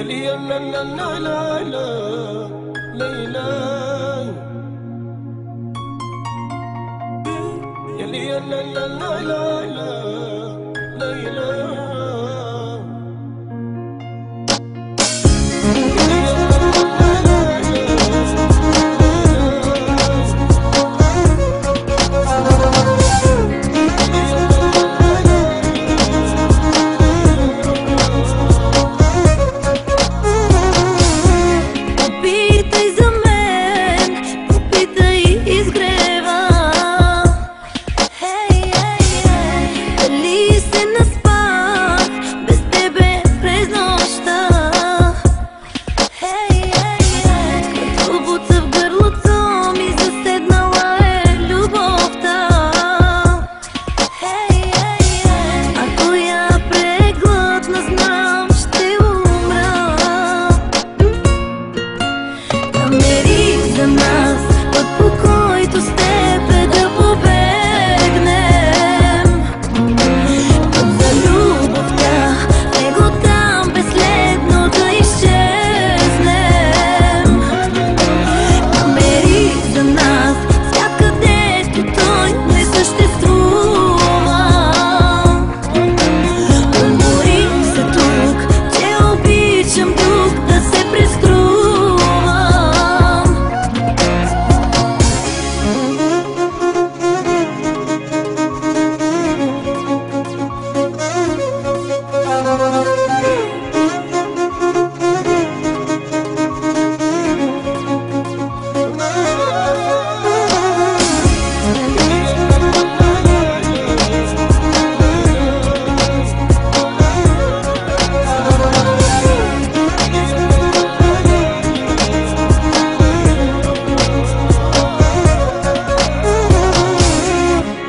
يلي لا لا لا لا لا ليلى يلي لا لا لا لا لا ليلى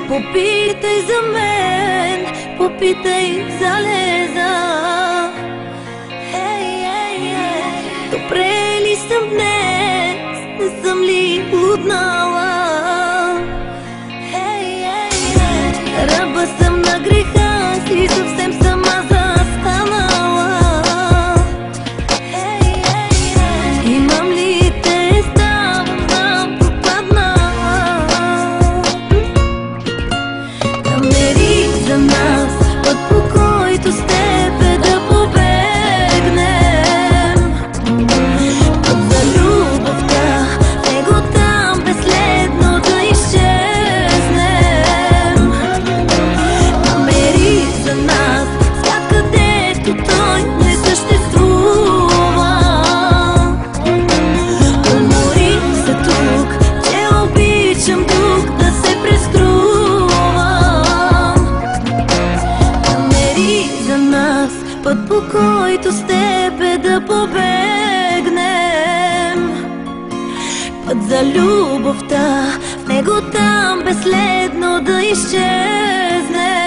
Попитай за мен, попитай за Леза. Добре ли съм днес, не съм ли луднала? Ръба съм на греха си, съвсем сама застанала. Имам ли те, ставам сам пропаднала? Намери за нас път, по който с тебе да побегнем. Път за любовта, него там безследно да изчезнем. Намери за нас свят, където той не съществува. Умори се тук, че обичам тук да се преструвам. Намери за нас път, по който с тебе да побегнем. Път за любовта, в него там безследно да изчезнем.